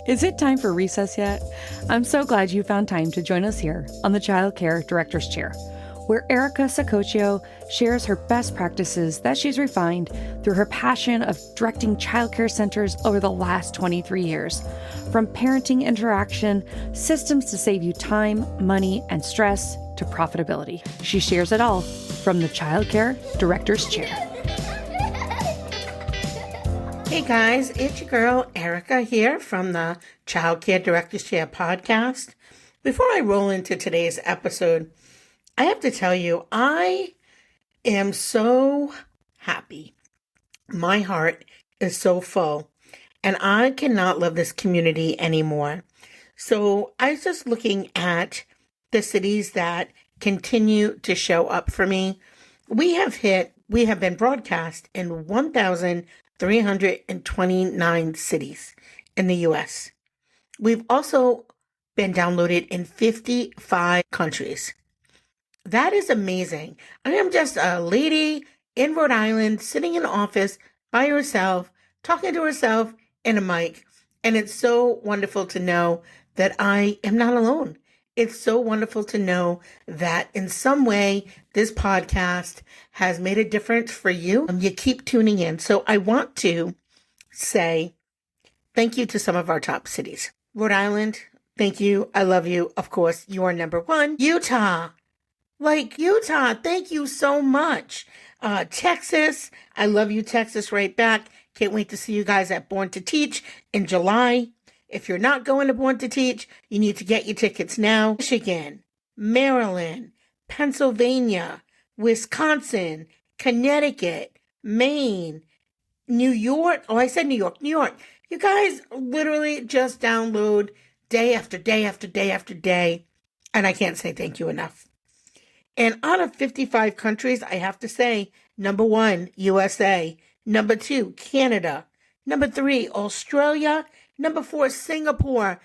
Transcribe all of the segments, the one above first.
Is it time for recess yet? I'm so glad you found time to join us here on the Childcare Director's Chair, where Erica Saccoccio shares her best practices that she's refined through her passion of directing childcare centers over the last 23 years. From parenting interaction, systems to save you time, money, and stress, to profitability. She shares it all from the Childcare Director's Chair. Hey guys, it's your girl Erica here from the Childcare Director's Chair podcast. Before I roll into today's episode, I have to tell you, I am so happy. My heart is so full, and I cannot love this community anymore. So I was just looking at the cities that continue to show up for me. We have been broadcast in 1,329 cities in the U.S. We've also been downloaded in 55 countries. That is amazing. I am just a lady in Rhode Island sitting in an office by herself, talking to herself in a mic. And it's so wonderful to know that I am not alone. It's so wonderful to know that in some way this podcast has made a difference for you. You keep tuning in. So I want to say thank you to some of our top cities. Rhode Island, thank you. I love you. Of course, you are number one. Utah, thank you so much. Texas, I love you, Texas, right back. Can't wait to see you guys at Born to Teach in July. If you're not going to Born to Teach, you need to get your tickets now. Michigan, Maryland, Pennsylvania, Wisconsin, Connecticut, Maine, New York. Oh, I said New York. You guys literally just download day after day after day after day. And I can't say thank you enough. And out of 55 countries, I have to say, number one, USA. Number two, Canada. Number three, Australia. Number four, Singapore.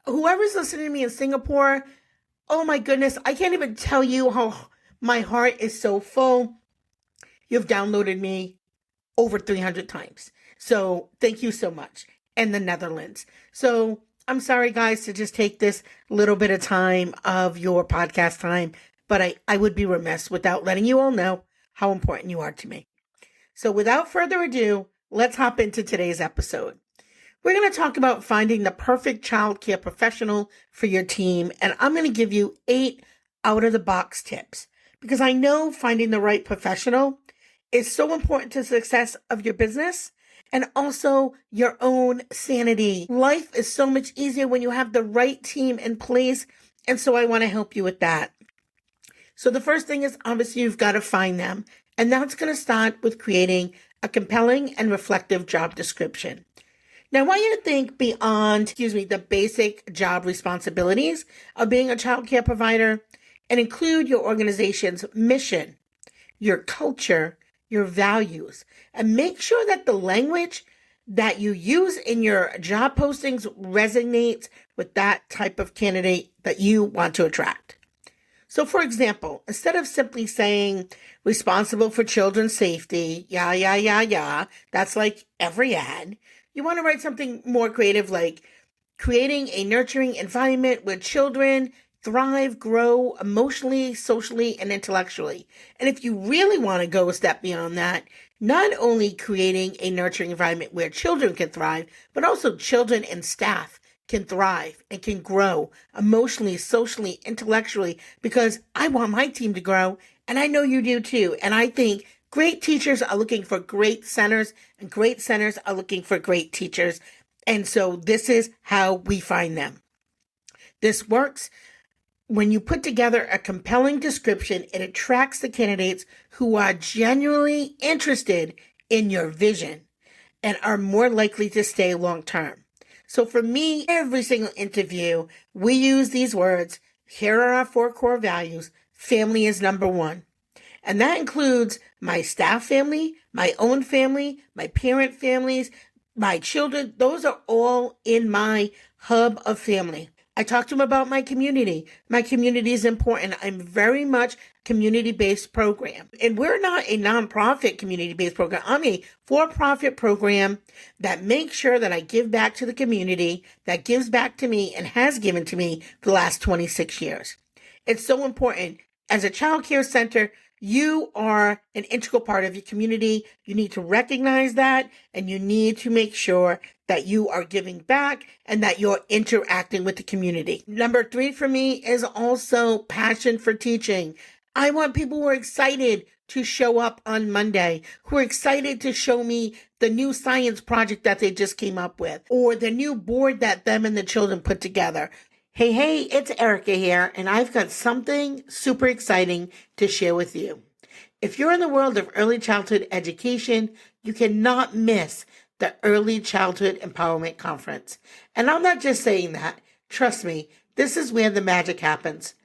Whoever's listening to me in Singapore, oh my goodness, I can't even tell you how my heart is so full. You've downloaded me over 300 times. So thank you so much. And the Netherlands. So I'm sorry, guys, to just take this little bit of time of your podcast time, but I would be remiss without letting you all know how important you are to me. So without further ado, let's hop into today's episode. We're going to talk about finding the perfect childcare professional for your team, and I'm going to give you 8 out-of-the-box tips because I know finding the right professional is so important to the success of your business and also your own sanity. Life is so much easier when you have the right team in place, and so I want to help you with that. So the first thing is obviously you've got to find them, and that's going to start with creating a compelling and reflective job description. Now, I want you to think beyond, the basic job responsibilities of being a childcare provider and include your organization's mission, your culture, your values, and make sure that the language that you use in your job postings resonates with that type of candidate that you want to attract. So, for example, instead of simply saying responsible for children's safety, that's like every ad, you want to write something more creative like creating a nurturing environment where children thrive, grow emotionally, socially, and intellectually. And if you really want to go a step beyond that, not only creating a nurturing environment where children can thrive, but also children and staff can thrive and can grow emotionally, socially, intellectually, because I want my team to grow, and I know you do too. And I think great teachers are looking for great centers, and great centers are looking for great teachers. And so this is how we find them. This works when you put together a compelling description. It attracts the candidates who are genuinely interested in your vision and are more likely to stay long term. So for me, every single interview, we use these words. Here are our 4 core values. Family is number 1. And that includes my staff family, my own family, my parent families, my children. Those are all in my hub of family. I talk to them about my community. My community is important. I'm very much community-based program. And we're not a nonprofit community-based program. I'm a for-profit program that makes sure that I give back to the community, that gives back to me and has given to me for the last 26 years. It's so important. As a child care center, you are an integral part of your community. You need to recognize that, and you need to make sure that you are giving back and that you're interacting with the community. Number 3 for me is also passion for teaching. I want people who are excited to show up on Monday, who are excited to show me the new science project that they just came up with, or the new board that them and the children put together. Hey, it's Erica here, and I've got something super exciting to share with you. If you're in the world of early childhood education, you cannot miss the Early Childhood Empowerment Conference. And I'm not just saying that. Trust me, this is where the magic happens.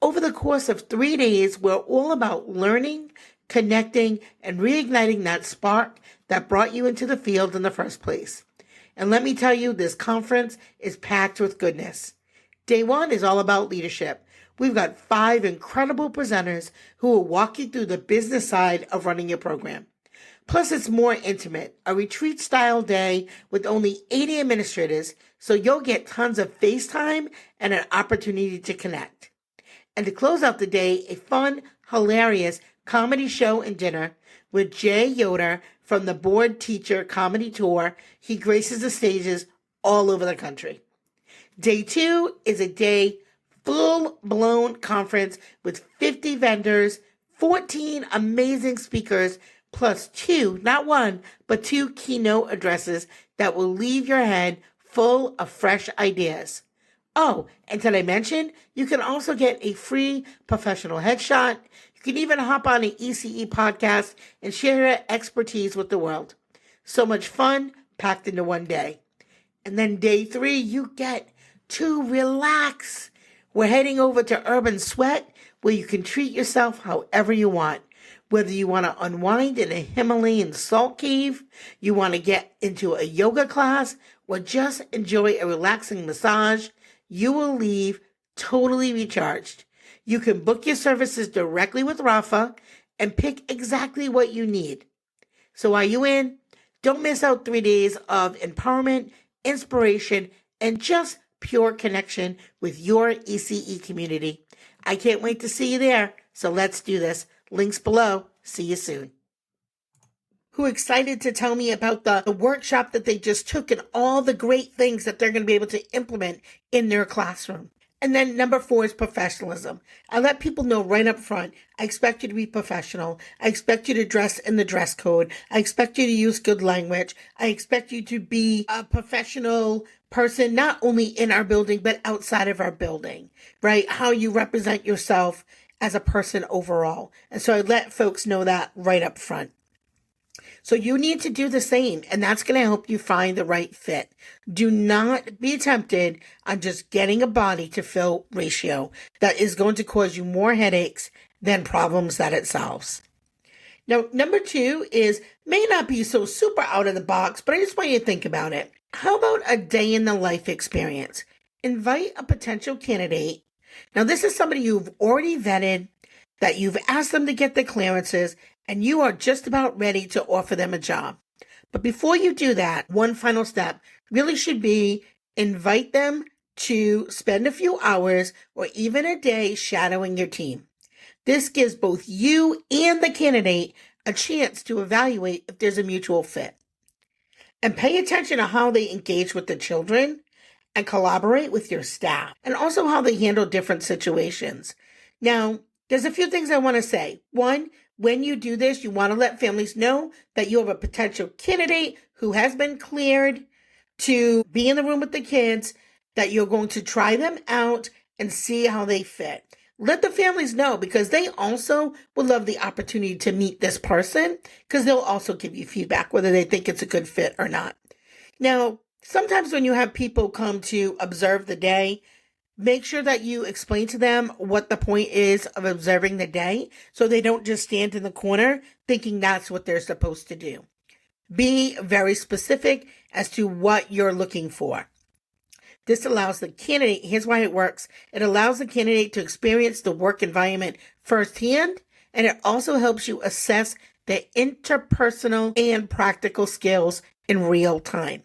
Over the course of 3 days, we're all about learning, connecting, and reigniting that spark that brought you into the field in the first place. And let me tell you, this conference is packed with goodness. Day 1 is all about leadership. We've got 5 incredible presenters who will walk you through the business side of running your program. Plus, it's more intimate, a retreat-style day with only 80 administrators, so you'll get tons of face time and an opportunity to connect. And to close out the day, a fun, hilarious comedy show and dinner with Jay Yoder from the Board Teacher Comedy Tour. He graces the stages all over the country. Day 2 is a day full-blown conference with 50 vendors, 14 amazing speakers, plus 2, not 1, but 2 keynote addresses that will leave your head full of fresh ideas. Oh, and did I mention, you can also get a free professional headshot. You can even hop on an ECE podcast and share your expertise with the world. So much fun packed into one day. And then day 3, you get to relax. We're heading over to Urban Sweat, where you can treat yourself however you want. Whether you want to unwind in a Himalayan salt cave, you want to get into a yoga class, or just enjoy a relaxing massage, you will leave totally recharged. You can book your services directly with Rafa and pick exactly what you need. So are you in? Don't miss out 3 days of empowerment, inspiration, and just pure connection with your ECE community. I can't wait to see you there. So let's do this. Links below. See you soon. Who excited to tell me about the workshop that they just took and all the great things that they're going to be able to implement in their classroom. And then number 4 is professionalism. I let people know right up front, I expect you to be professional. I expect you to dress in the dress code. I expect you to use good language. I expect you to be a professional person, not only in our building, but outside of our building, right? How you represent yourself as a person overall. And so I let folks know that right up front. So you need to do the same, and that's going to help you find the right fit. Do not be tempted on just getting a body to fill ratio. That is going to cause you more headaches than problems that it solves. Now, number 2 is, may not be so super out of the box, but I just want you to think about it. How about a day in the life experience? Invite a potential candidate. Now, this is somebody you've already vetted, that you've asked them to get the clearances, and you are just about ready to offer them a job. But before you do that, one final step really should be invite them to spend a few hours or even a day shadowing your team. This gives both you and the candidate a chance to evaluate if there's a mutual fit. And pay attention to how they engage with the children and collaborate with your staff, and also how they handle different situations. Now, there's a few things I want to say. 1, when you do this, you want to let families know that you have a potential candidate who has been cleared to be in the room with the kids, that you're going to try them out and see how they fit. Let the families know, because they also will love the opportunity to meet this person, because they'll also give you feedback whether they think it's a good fit or not. Now, sometimes when you have people come to observe the day, make sure that you explain to them what the point is of observing the day, so they don't just stand in the corner thinking that's what they're supposed to do. Be very specific as to what you're looking for. This allows the candidate, here's why it works. It allows the candidate to experience the work environment firsthand, and it also helps you assess the interpersonal and practical skills in real time.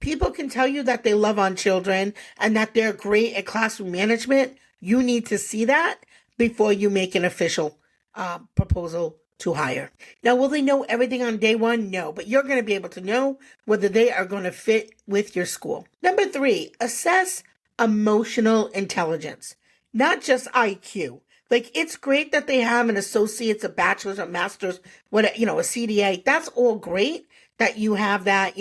People can tell you that they love on children and that they're great at classroom management. You need to see that before you make an official proposal to hire. Now, will they know everything on day one? No, but you're going to be able to know whether they are going to fit with your school. Number 3, assess emotional intelligence, not just IQ. Like, it's great that they have an associate's, a bachelor's, a master's, a CDA. That's all great that you have that,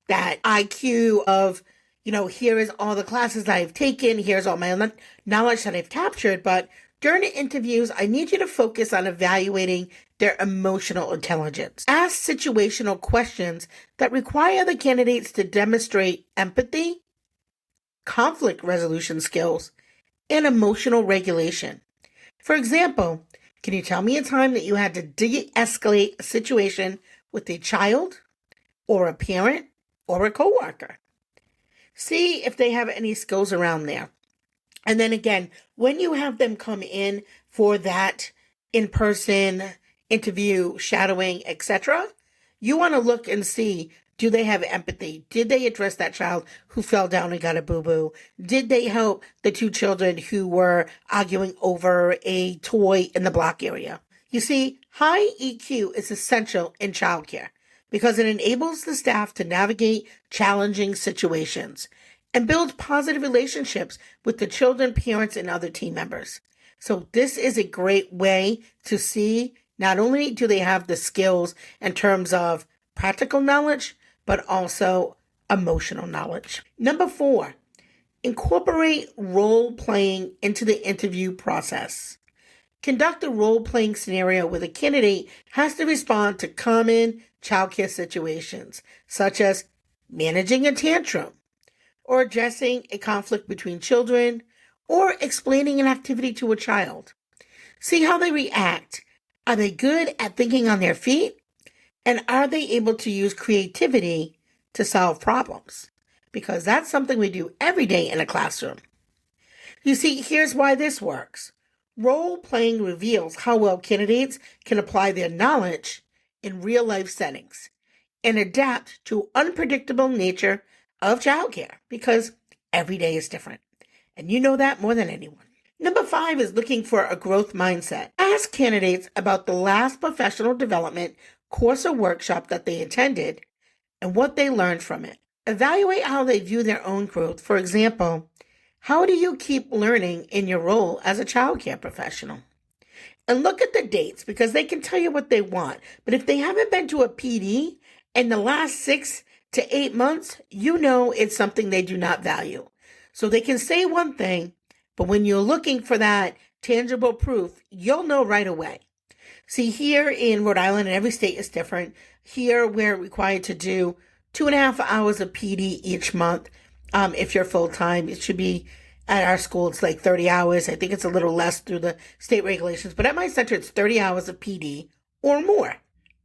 that IQ of, here is all the classes that I've taken. Here's all my knowledge that I've captured. But during the interviews, I need you to focus on evaluating their emotional intelligence. Ask situational questions that require the candidates to demonstrate empathy, conflict resolution skills, and emotional regulation. For example, can you tell me a time that you had to de-escalate a situation with a child or a parent or a coworker? See if they have any skills around there. And then again, when you have them come in for that in-person interview, shadowing, etc., you want to look and see, do they have empathy? Did they address that child who fell down and got a boo-boo? Did they help the 2 children who were arguing over a toy in the block area? You see, high EQ is essential in childcare because it enables the staff to navigate challenging situations and build positive relationships with the children, parents, and other team members. So this is a great way to see not only do they have the skills in terms of practical knowledge, but also emotional knowledge. Number 4, incorporate role-playing into the interview process. Conduct a role-playing scenario where the candidate has to respond to common childcare situations, such as managing a tantrum, or addressing a conflict between children, or explaining an activity to a child. See how they react. Are they good at thinking on their feet? And are they able to use creativity to solve problems? Because that's something we do every day in a classroom. You see, here's why this works. Role-playing reveals how well candidates can apply their knowledge in real-life settings and adapt to unpredictable nature of childcare, because every day is different. And you know that more than anyone. Number 5 is looking for a growth mindset. Ask candidates about the last professional development course or workshop that they attended and what they learned from it. Evaluate how they view their own growth. For example, how do you keep learning in your role as a childcare professional? And look at the dates, because they can tell you what they want. But if they haven't been to a PD in the last 6 to 8 months, you know it's something they do not value. So they can say one thing, but when you're looking for that tangible proof, you'll know right away. See, here in Rhode Island, and every state is different, here we're required to do 2.5 hours of PD each month. If you're full-time, it should be, at our school, it's like 30 hours. I think it's a little less through the state regulations, but at my center, it's 30 hours of PD or more.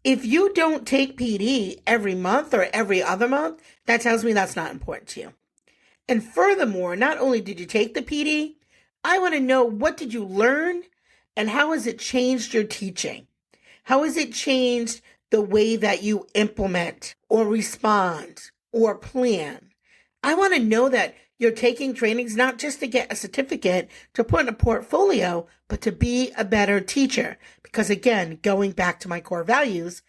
If you don't take PD every month or every other month, that tells me that's not important to you. And furthermore, not only did you take the PD, I want to know, what did you learn and how has it changed your teaching? How has it changed the way that you implement or respond or plan? I want to know that you're taking trainings not just to get a certificate to put in a portfolio, but to be a better teacher. Because again, going back to my core values,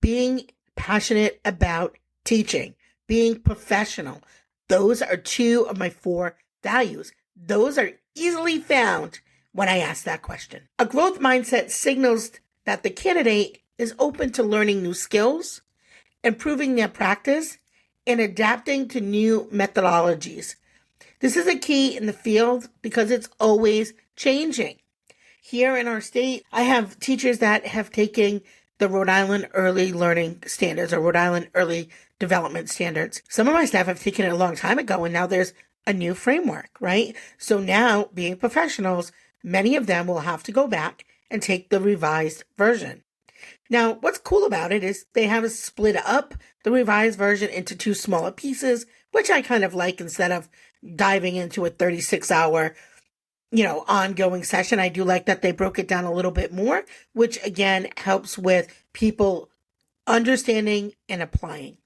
being passionate about teaching, being professional, those are 2 of my 4 values. Those are easily found when I ask that question. A growth mindset signals that the candidate is open to learning new skills, improving their practice, and adapting to new methodologies. This is a key in the field because it's always changing. Here in our state, I have teachers that have taken the Rhode Island Early Learning Standards or Rhode Island Early Development Standards. Some of my staff have taken it a long time ago, and now there's a new framework, right? So now, being professionals, many of them will have to go back and take the revised version. Now, what's cool about it is they have split up the revised version into 2 smaller pieces, which I kind of like, instead of diving into a 36-hour, ongoing session. I do like that they broke it down a little bit more, which again helps with people understanding and applying.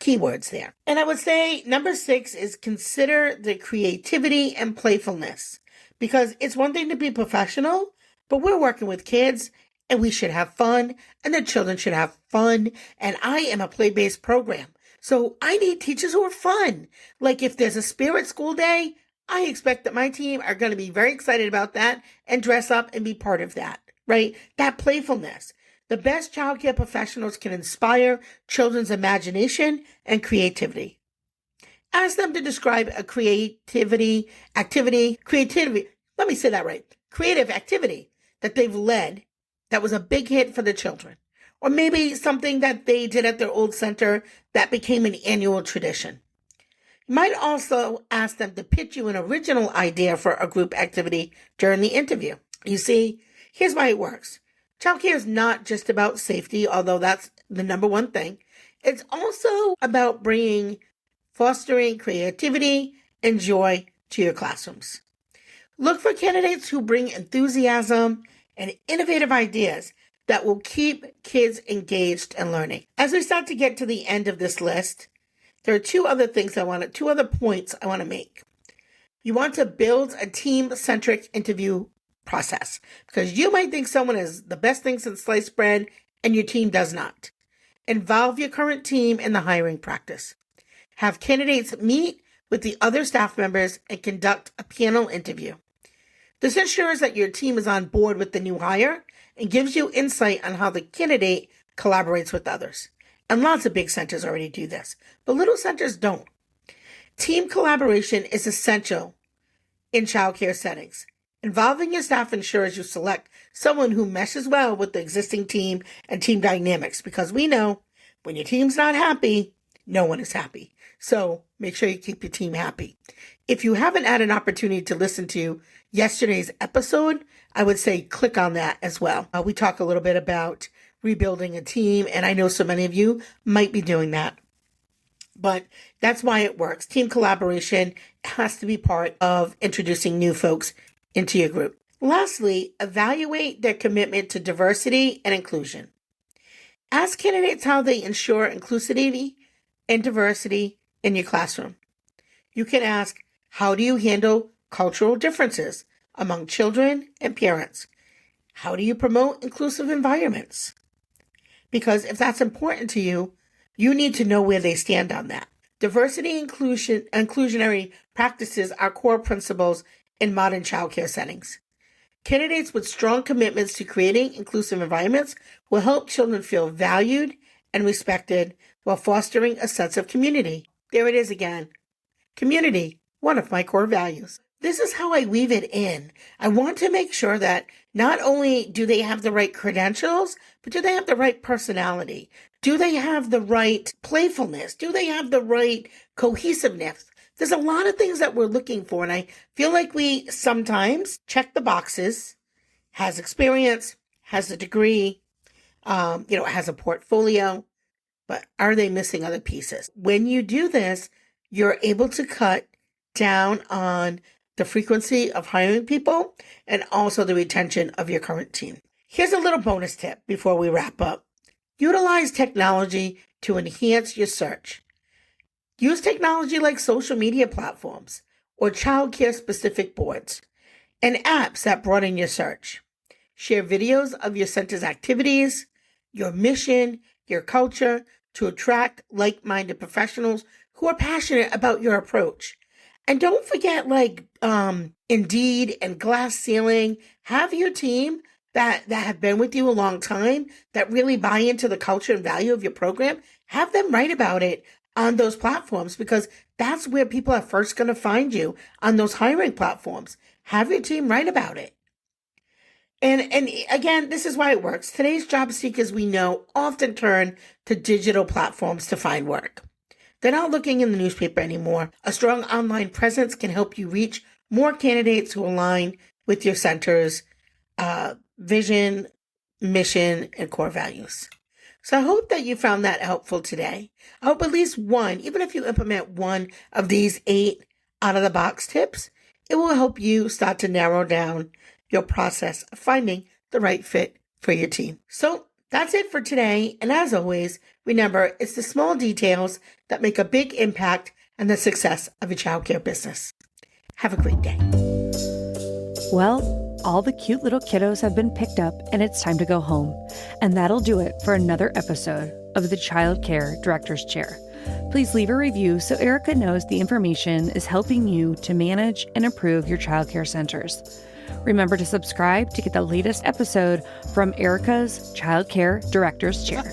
Keywords there. And I would say number 6 is consider the creativity and playfulness, because it's one thing to be professional, but we're working with kids and we should have fun and the children should have fun. And I am a play-based program. So I need teachers who are fun. Like if there's a spirit school day, I expect that my team are going to be very excited about that and dress up and be part of that, right? That playfulness. The best childcare professionals can inspire children's imagination and creativity. Ask them to describe a creative activity that they've led that was a big hit for the children. Or maybe something that they did at their old center that became an annual tradition. You might also ask them to pitch you an original idea for a group activity during the interview. You see, here's why it works. Childcare is not just about safety, although that's the number one thing. It's also about fostering creativity and joy to your classrooms. Look for candidates who bring enthusiasm and innovative ideas that will keep kids engaged and learning. As we start to get to the end of this list, there are two other points I want to make. You want to build a team-centric interview process, because you might think someone is the best thing since sliced bread and your team does not. Involve your current team in the hiring practice. Have candidates meet with the other staff members and conduct a panel interview. This ensures that your team is on board with the new hire and gives you insight on how the candidate collaborates with others. And lots of big centers already do this, but little centers don't. Team collaboration is essential in childcare settings. Involving your staff ensures you select someone who meshes well with the existing team and team dynamics, because we know when your team's not happy, no one is happy. So make sure you keep your team happy. If you haven't had an opportunity to listen to yesterday's episode, I would say click on that as well. We talk a little bit about rebuilding a team, and I know so many of you might be doing that. But that's why it works. Team collaboration has to be part of introducing new folks into your group. Lastly, evaluate their commitment to diversity and inclusion. Ask candidates how they ensure inclusivity and diversity in your classroom. You can ask, how do you handle cultural differences among children and parents? How do you promote inclusive environments? Because if that's important to you, you need to know where they stand on that. Diversity and inclusionary practices are core principles in modern childcare settings. Candidates with strong commitments to creating inclusive environments will help children feel valued and respected while fostering a sense of community. There it is again. Community, one of my core values. This is how I weave it in. I want to make sure that not only do they have the right credentials, but do they have the right personality? Do they have the right playfulness? Do they have the right cohesiveness? There's a lot of things that we're looking for, and I feel like we sometimes check the boxes, has experience, has a degree, has a portfolio, but are they missing other pieces? When you do this, you're able to cut down on the frequency of hiring people and also the retention of your current team. Here's a little bonus tip before we wrap up. Utilize technology to enhance your search. Use technology like social media platforms or childcare specific boards and apps that broaden your search. Share videos of your center's activities, your mission, your culture to attract like-minded professionals who are passionate about your approach. And don't forget, Indeed and Glass Ceiling, have your team that have been with you a long time, that really buy into the culture and value of your program, have them write about it on those platforms, because that's where people are first going to find you, on those hiring platforms. Have your team write about it. And again, this is why it works. Today's job seekers, we know, often turn to digital platforms to find work. They're not looking in the newspaper anymore. A strong online presence can help you reach more candidates who align with your center's vision, mission, and core values. So I hope that you found that helpful today. I hope at least one, even if you implement one of these 8 out-of-the-box tips, it will help you start to narrow down your process of finding the right fit for your team. So that's it for today. And as always, remember, it's the small details that make a big impact on the success of your childcare business. Have a great day. Well, all the cute little kiddos have been picked up and it's time to go home. And that'll do it for another episode of the Childcare Director's Chair. Please leave a review so Erica knows the information is helping you to manage and improve your childcare centers. Remember to subscribe to get the latest episode from Erica's Childcare Director's Chair.